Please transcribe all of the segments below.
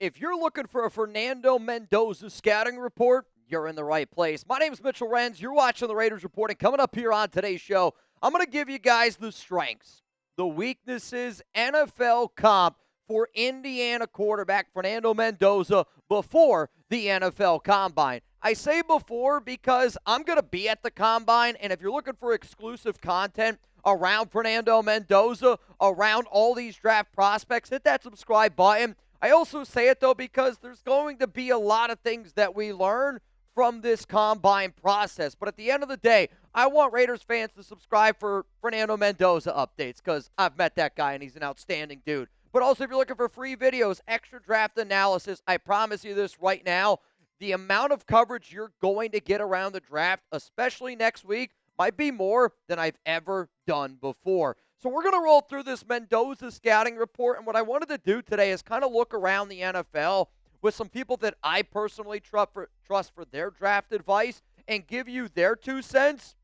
If you're looking for a Fernando Mendoza scouting report, you're in the right place. My name is Mitchell Renz. You're watching the Raiders Report, and coming up here on today's show, I'm going to give you guys the strengths, the weaknesses, NFL comp for Indiana quarterback Fernando Mendoza before the NFL Combine. I say before because I'm going to be at the Combine, and if you're looking for exclusive content around Fernando Mendoza, around all these draft prospects, hit that subscribe button. I also say it, though, because there's going to be a lot of things that we learn from this Combine process. But at the end of the day, I want Raiders fans to subscribe for Fernando Mendoza updates because I've met that guy, and he's an outstanding dude. But also, if you're looking for free videos, extra draft analysis, I promise you this right now, the amount of coverage you're going to get around the draft, especially next week, might be more than I've ever done before. So we're going to roll through this Mendoza scouting report, and what I wanted to do today is kind of look around the NFL with some people that I personally trust for their draft advice and give you their 2 cents,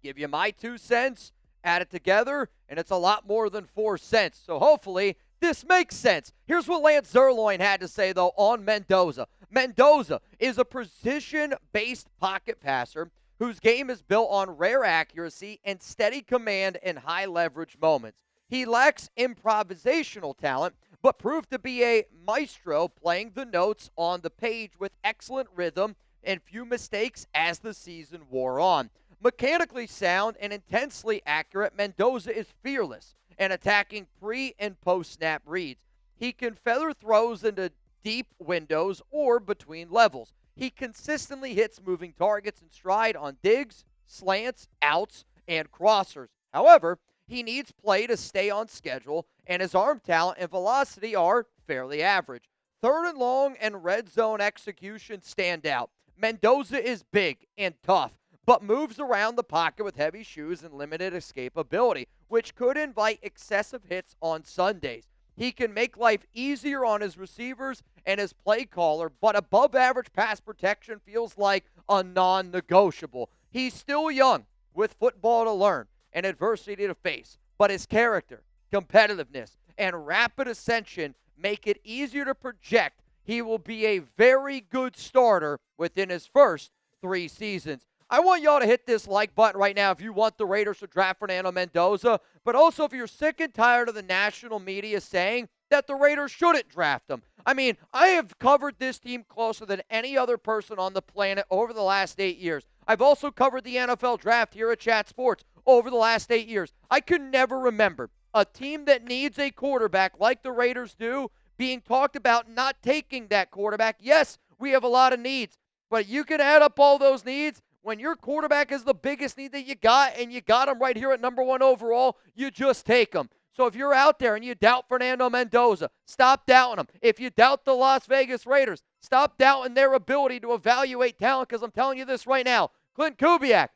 give you my 2 cents, add it together, and it's a lot more than 4 cents. So hopefully this makes sense. Here's what Lance Zierlein had to say, though, on Mendoza. Mendoza is a precision-based pocket passer whose game is built on rare accuracy and steady command in high-leverage moments. He lacks improvisational talent, but proved to be a maestro playing the notes on the page with excellent rhythm and few mistakes as the season wore on. Mechanically sound and intensely accurate, Mendoza is fearless and attacking pre- and post-snap reads. He can feather throws into deep windows or between levels. He consistently hits moving targets in stride on digs, slants, outs, and crossers. However, he needs play to stay on schedule, and his arm talent and velocity are fairly average. Third and long and red zone execution stand out. Mendoza is big and tough, but moves around the pocket with heavy shoes and limited escapability, which could invite excessive hits on Sundays. He can make life easier on his receivers and his play caller, but above average pass protection feels like a non-negotiable. He's still young with football to learn and adversity to face, but his character, competitiveness, and rapid ascension make it easier to project he will be a very good starter within his first 3 seasons. I want y'all to hit this like button right now if you want the Raiders to draft Fernando Mendoza, but also if you're sick and tired of the national media saying that the Raiders shouldn't draft him. I mean, I have covered this team closer than any other person on the planet over the last 8 years. I've also covered the NFL draft here at Chat Sports over the last 8 years. I could never remember a team that needs a quarterback like the Raiders do being talked about not taking that quarterback. Yes, we have a lot of needs, but you can add up all those needs. When your quarterback is the biggest need that you got, and you got him right here at number 1 overall, you just take him. So if you're out there and you doubt Fernando Mendoza, stop doubting him. If you doubt the Las Vegas Raiders, stop doubting their ability to evaluate talent, because I'm telling you this right now, Klint Kubiak,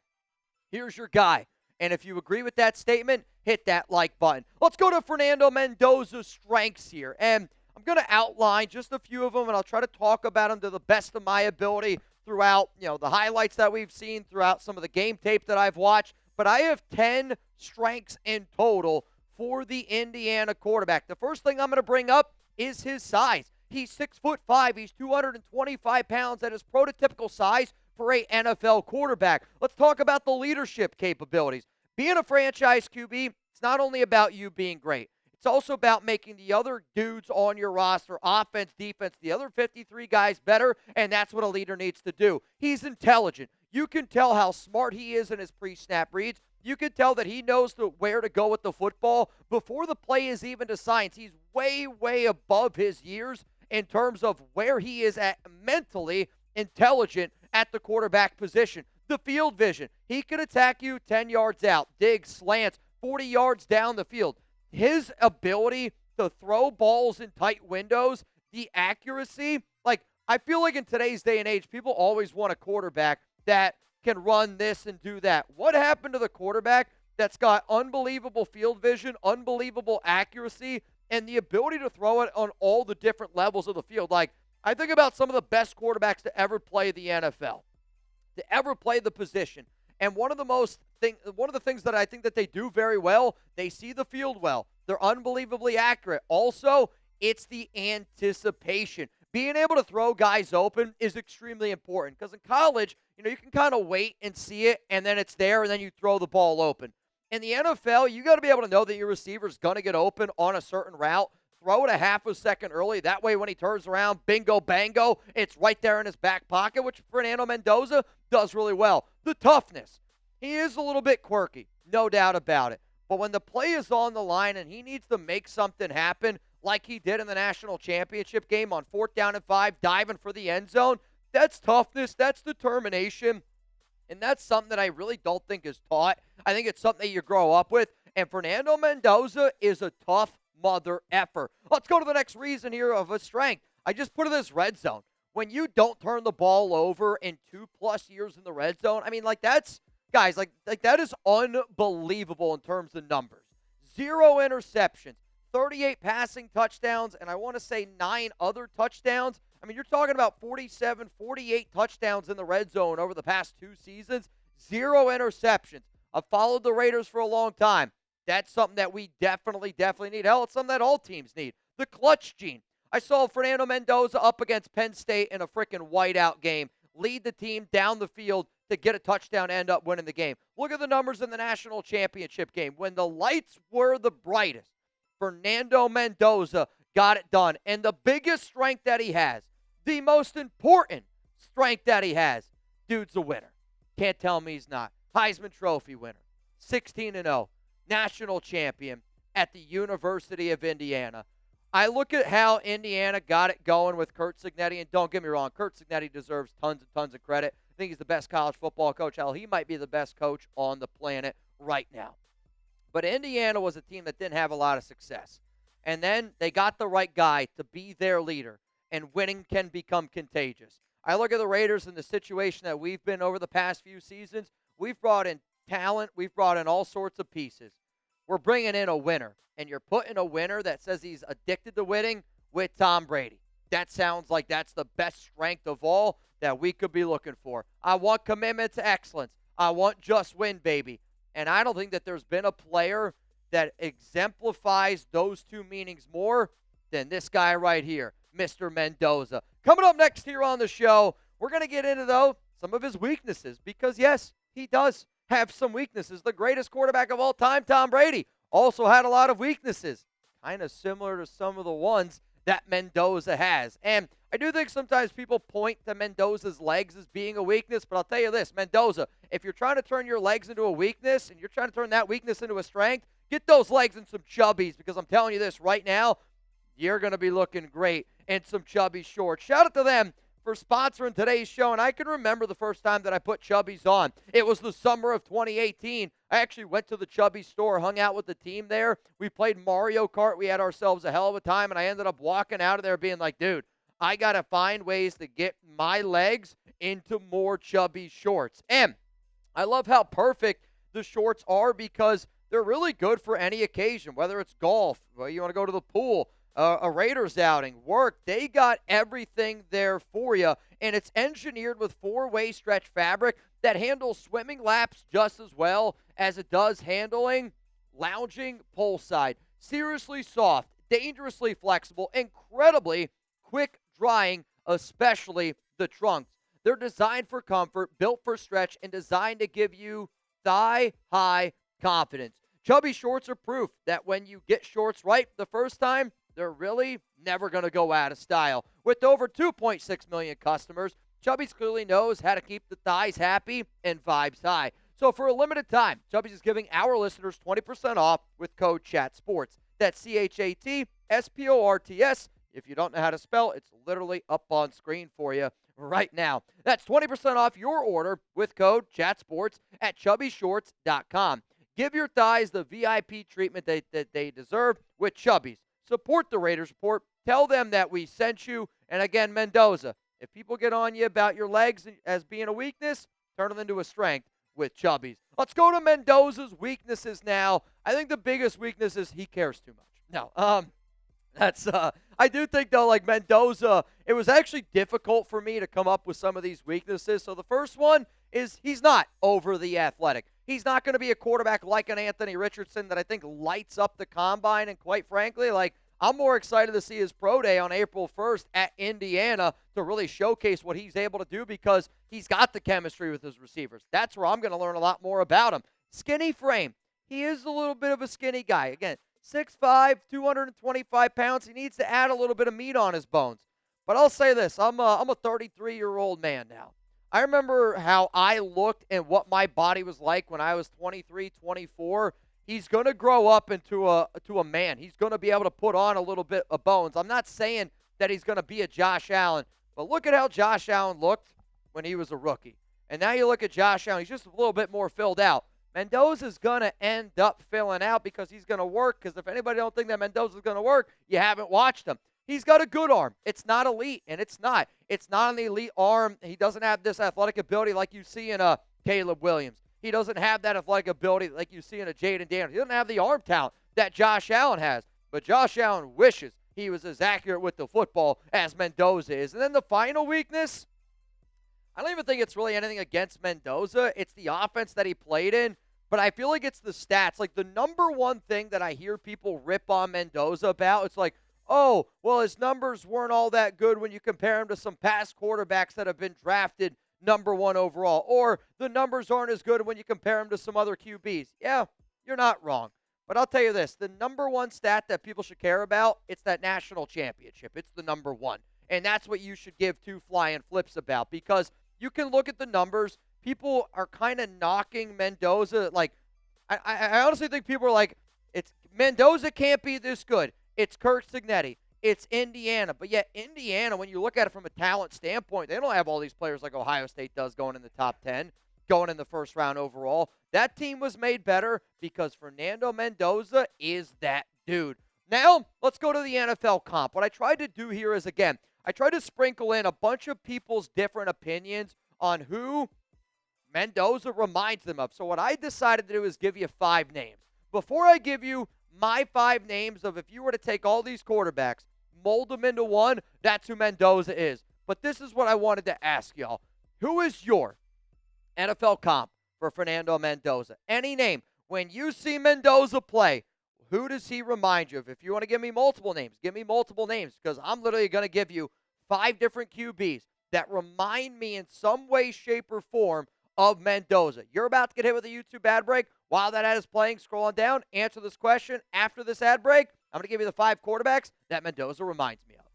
here's your guy. And if you agree with that statement, hit that like button. Let's go to Fernando Mendoza's strengths here. And I'm going to outline just a few of them, and I'll try to talk about them to the best of my ability throughout, the highlights that we've seen, throughout some of the game tape that I've watched. But I have 10 strengths in total for the Indiana quarterback. The first thing I'm going to bring up is his size. He's 6'5". He's 225 pounds. That is prototypical size for a NFL quarterback. Let's talk about the leadership capabilities. Being a franchise QB, it's not only about you being great. It's also about making the other dudes on your roster, offense, defense, the other 53 guys better, and that's what a leader needs to do. He's intelligent. You can tell how smart he is in his pre-snap reads. You can tell that he knows where to go with the football before the play is even designed. He's way, way above his years in terms of where he is at mentally intelligent at the quarterback position. The field vision. He can attack you 10 yards out, digs, slants, 40 yards down the field. His ability to throw balls in tight windows, the accuracy, I feel like in today's day and age, people always want a quarterback that can run this and do that. What happened to the quarterback that's got unbelievable field vision, unbelievable accuracy, and the ability to throw it on all the different levels of the field? I think about some of the best quarterbacks to ever play the NFL, to ever play the position. And one of the things that I think that they do very well, they see the field well. They're unbelievably accurate. Also, It's the anticipation. Being able to throw guys open is extremely important because in college, you can kind of wait and see it, and then it's there, and then you throw the ball open. In the NFL, you got to be able to know that your receiver is going to get open on a certain route. Throw it a half a second early. That way, when he turns around, bingo, bango, it's right there in his back pocket, which Fernando Mendoza does really well. The toughness. He is a little bit quirky, no doubt about it. But when the play is on the line and he needs to make something happen, like he did in the national championship game on 4th down and 5, diving for the end zone, that's toughness, that's determination, and that's something that I really don't think is taught. I think it's something that you grow up with, and Fernando Mendoza is a tough mother effer. Let's go to the next reason here of a strength. I just put it as red zone. When you don't turn the ball over in 2+ years in the red zone, I mean, that's, guys, like that is unbelievable in terms of numbers. 0 interceptions, 38 passing touchdowns, and I want to say 9 other touchdowns. I mean, you're talking about 47, 48 touchdowns in the red zone over the past 2 seasons. 0 interceptions. I've followed the Raiders for a long time. That's something that we definitely need. Hell, it's something that all teams need. The clutch gene. I saw Fernando Mendoza up against Penn State in a freaking whiteout game, lead the team down the field to get a touchdown and end up winning the game. Look at the numbers in the national championship game. When the lights were the brightest, Fernando Mendoza got it done. And the biggest strength that he has, the most important strength that he has, dude's a winner. Can't tell me he's not. Heisman Trophy winner, 16-0, national champion at the University of Indiana. I look at how Indiana got it going with Curt Cignetti, and don't get me wrong, Curt Cignetti deserves tons and tons of credit. I think he's the best college football coach. Hell, he might be the best coach on the planet right now. But Indiana was a team that didn't have a lot of success. And then they got the right guy to be their leader, and winning can become contagious. I look at the Raiders in the situation that we've been over the past few seasons. We've brought in talent. We've brought in all sorts of pieces. We're bringing in a winner, and you're putting a winner that says he's addicted to winning with Tom Brady. That sounds like that's the best strength of all that we could be looking for. I want commitment to excellence. I want just win, baby. And I don't think that there's been a player that exemplifies those two meanings more than this guy right here, Mr. Mendoza. Coming up next here on the show, we're going to get into, though, some of his weaknesses because, yes, he does have some weaknesses. The greatest quarterback of all time, Tom Brady, also had a lot of weaknesses, kind of similar to some of the ones that Mendoza has. And I do think sometimes people point to Mendoza's legs as being a weakness, but I'll tell you this, Mendoza, if you're trying to turn your legs into a weakness and you're trying to turn that weakness into a strength, get those legs in some chubbies because I'm telling you this right now, you're going to be looking great in some chubby shorts. Shout out to them for sponsoring today's show, and I can remember the first time that I put Chubbies on. It was the summer of 2018. I actually went to the Chubbies store, hung out with the team there. We played Mario Kart. We had ourselves a hell of a time, and I ended up walking out of there being like, dude, I got to find ways to get my legs into more chubby shorts. And I love how perfect the shorts are because they're really good for any occasion, whether it's golf, whether you want to go to the pool, a Raiders outing, work. They got everything there for you, and it's engineered with 4-way stretch fabric that handles swimming laps just as well as it does handling lounging poolside. Seriously soft, dangerously flexible, incredibly quick drying, especially the trunks. They're designed for comfort, built for stretch, and designed to give you thigh-high confidence. Chubby shorts are proof that when you get shorts right the first time, they're really never going to go out of style. With over 2.6 million customers, Chubbies clearly knows how to keep the thighs happy and vibes high. So for a limited time, Chubbies is giving our listeners 20% off with code CHATSPORTS. That's CHATSPORTS. If you don't know how to spell, it's literally up on screen for you right now. That's 20% off your order with code CHATSPORTS at chubbyshorts.com. Give your thighs the VIP treatment that they deserve with Chubbies. Support the Raiders Report. Tell them that we sent you. And again, Mendoza, if people get on you about your legs as being a weakness, turn them into a strength with Chubbies. Let's go to Mendoza's weaknesses now. I think the biggest weakness is he cares too much. No, I do think, though, like Mendoza, it was actually difficult for me to come up with some of these weaknesses. So the first one is he's not overly athletic. He's not going to be a quarterback like an Anthony Richardson that I think lights up the combine. And quite frankly, like, I'm more excited to see his pro day on April 1st at Indiana to really showcase what he's able to do because he's got the chemistry with his receivers. That's where I'm going to learn a lot more about him. Skinny frame. He is a little bit of a skinny guy. Again, 6'5", 225 pounds. He needs to add a little bit of meat on his bones. But I'll say this. I'm a 33-year-old man now. I remember how I looked and what my body was like when I was 23, 24. He's going to grow up into a man. He's going to be able to put on a little bit of bones. I'm not saying that he's going to be a Josh Allen, but look at how Josh Allen looked when he was a rookie. And now you look at Josh Allen, he's just a little bit more filled out. Mendoza's going to end up filling out because he's going to work, because if anybody don't think that Mendoza's going to work, you haven't watched him. He's got a good arm. It's not elite, and it's not. It's not an elite arm. He doesn't have this athletic ability like you see in Caleb Williams. He doesn't have that athletic ability like you see in a Jaden Daniels. He doesn't have the arm talent that Josh Allen has. But Josh Allen wishes he was as accurate with the football as Mendoza is. And then the final weakness, I don't even think it's really anything against Mendoza. It's the offense that he played in. But I feel like it's the stats. Like the number one thing that I hear people rip on Mendoza about, it's like, oh, well, his numbers weren't all that good when you compare him to some past quarterbacks that have been drafted number one overall. Or the numbers aren't as good when you compare him to some other QBs. Yeah, you're not wrong. But I'll tell you this, the number one stat that people should care about, it's that national championship. It's the number one. And that's what you should give two flying flips about, because you can look at the numbers. People are kind of knocking Mendoza. Like, I honestly think people are like, it's Mendoza can't be this good. It's Kirk Cignetti. It's Indiana. But yet Indiana, when you look at it from a talent standpoint, they don't have all these players like Ohio State does going in the top 10, going in the first round overall. That team was made better because Fernando Mendoza is that dude. Now, let's go to the NFL comp. What I tried to do here is, again, I tried to sprinkle in a bunch of people's different opinions on who Mendoza reminds them of. So what I decided to do is give you 5 names. Before I give you my 5 names of if you were to take all these quarterbacks, mold them into one, that's who Mendoza is. But this is what I wanted to ask y'all. Who is your NFL comp for Fernando Mendoza? Any name. When you see Mendoza play, who does he remind you of? If you want to give me multiple names, give me multiple names, because I'm literally going to give you 5 different QBs that remind me in some way, shape, or form of Mendoza. You're about to get hit with a YouTube ad break. While that ad is playing, scrolling down, answer this question after this ad break. I'm going to give you the 5 quarterbacks that Mendoza reminds me of.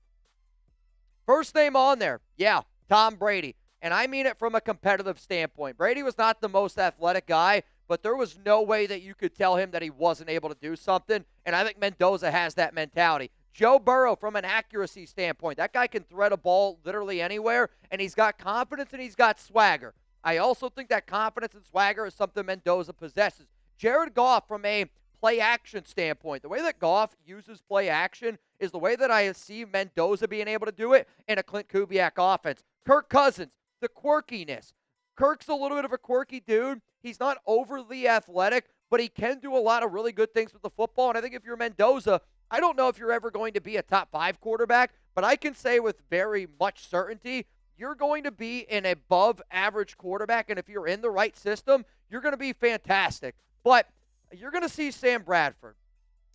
First name on there, yeah, Tom Brady. And I mean it from a competitive standpoint. Brady was not the most athletic guy, but there was no way that you could tell him that he wasn't able to do something. And I think Mendoza has that mentality. Joe Burrow, from an accuracy standpoint, that guy can thread a ball literally anywhere, and he's got confidence and he's got swagger. I also think that confidence and swagger is something Mendoza possesses. Jared Goff, from a play-action standpoint, the way that Goff uses play-action is the way that I see Mendoza being able to do it in a Klint Kubiak offense. Kirk Cousins, the quirkiness. Kirk's a little bit of a quirky dude. He's not overly athletic, but he can do a lot of really good things with the football. And I think if you're Mendoza, I don't know if you're ever going to be a top 5 quarterback, but I can say with very much certainty, you're going to be an above-average quarterback, and if you're in the right system, you're going to be fantastic. But you're going to see Sam Bradford.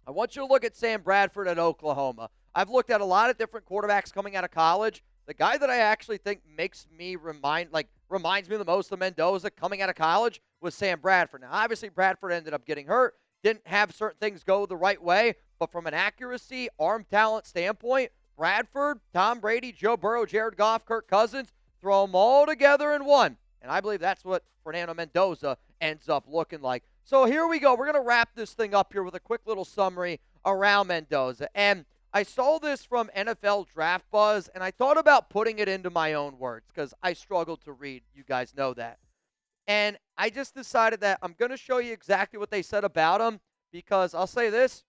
I want you to look at Sam Bradford at Oklahoma. I've looked at a lot of different quarterbacks coming out of college. The guy that I actually think makes me reminds me the most of Mendoza coming out of college was Sam Bradford. Now, obviously, Bradford ended up getting hurt, didn't have certain things go the right way, but from an accuracy, arm talent standpoint, Bradford, Tom Brady, Joe Burrow, Jared Goff, Kirk Cousins, throw them all together in one. And I believe that's what Fernando Mendoza ends up looking like. So here we go. We're going to wrap this thing up here with a quick little summary around Mendoza. And I saw this from NFL Draft Buzz, and I thought about putting it into my own words because I struggled to read. You guys know that. And I just decided that I'm going to show you exactly what they said about him, because I'll say this,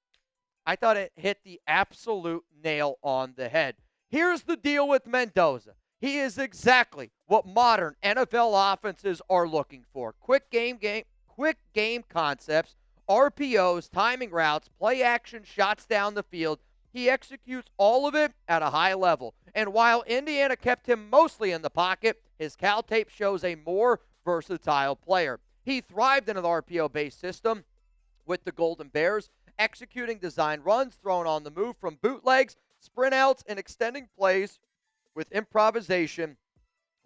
I thought it hit the absolute nail on the head. Here's the deal with Mendoza. He is exactly what modern NFL offenses are looking for. Quick game concepts, RPOs, timing routes, play action, shots down the field. He executes all of it at a high level. And while Indiana kept him mostly in the pocket, his Cal tape shows a more versatile player. He thrived in an RPO-based system with the Golden Bears, executing design runs, throwing on the move from bootlegs, sprint outs, and extending plays with improvisation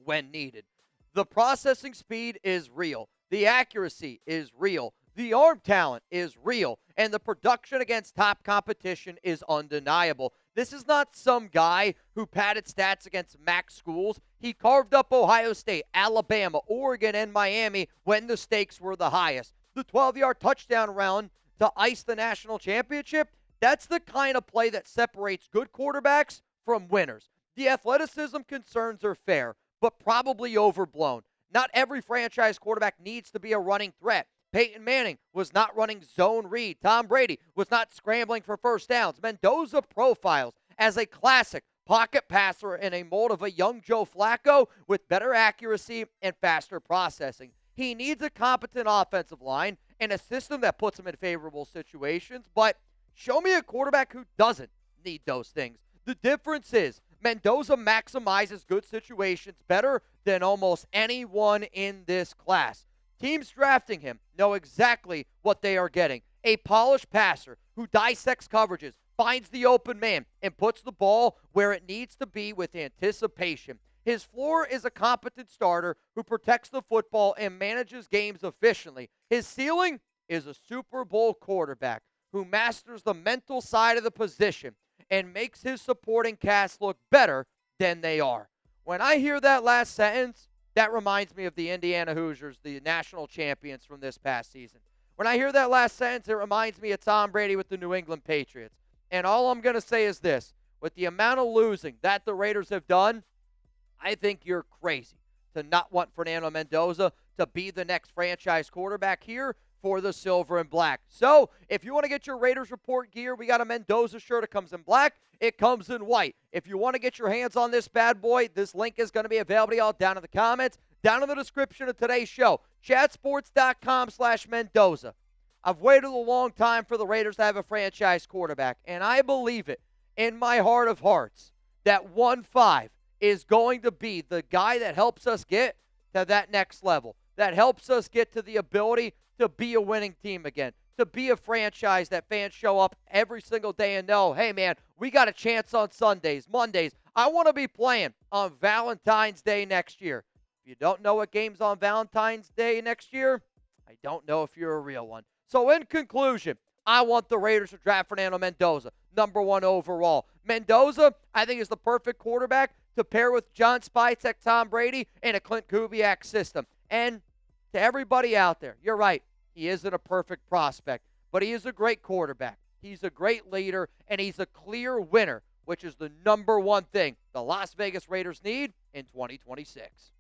when needed. The processing speed is real. The accuracy is real. The arm talent is real. And the production against top competition is undeniable. This is not some guy who padded stats against MAC schools. He carved up Ohio State, Alabama, Oregon, and Miami when the stakes were the highest. The 12-yard touchdown run to ice the national championship, that's the kind of play that separates good quarterbacks from winners. The athleticism concerns are fair, but probably overblown. Not every franchise quarterback needs to be a running threat. Peyton Manning was not running zone read. Tom Brady was not scrambling for first downs. Mendoza profiles as a classic pocket passer in a mold of a young Joe Flacco with better accuracy and faster processing. He needs a competent offensive line and a system that puts him in favorable situations, but show me a quarterback who doesn't need those things. The difference is Mendoza maximizes good situations better than almost anyone in this class. Teams drafting him know exactly what they are getting. A polished passer who dissects coverages, finds the open man, and puts the ball where it needs to be with anticipation. His floor is a competent starter who protects the football and manages games efficiently. His ceiling is a Super Bowl quarterback who masters the mental side of the position and makes his supporting cast look better than they are. When I hear that last sentence, that reminds me of the Indiana Hoosiers, the national champions from this past season. When I hear that last sentence, it reminds me of Tom Brady with the New England Patriots. And all I'm going to say is this. With the amount of losing that the Raiders have done, I think you're crazy to not want Fernando Mendoza to be the next franchise quarterback here for the Silver and Black. So, if you want to get your Raiders Report gear, we got a Mendoza shirt. It comes in black. It comes in white. If you want to get your hands on this bad boy, this link is going to be available to y'all down in the comments, down in the description of today's show. Chatsports.com/Mendoza. I've waited a long time for the Raiders to have a franchise quarterback, and I believe it in my heart of hearts that 1-5 is going to be the guy that helps us get to that next level, that helps us get to the ability to be a winning team again, to be a franchise that fans show up every single day and know, hey, man, we got a chance on Sundays, Mondays. I want to be playing on Valentine's Day next year. If you don't know what game's on Valentine's Day next year, I don't know if you're a real one. So in conclusion, I want the Raiders to draft Fernando Mendoza, number 1 overall. Mendoza, I think, is the perfect quarterback to pair with John Spytek, Tom Brady, in a Klint Kubiak system. And to everybody out there, you're right. He isn't a perfect prospect, but he is a great quarterback. He's a great leader, and he's a clear winner, which is the number one thing the Las Vegas Raiders need in 2026.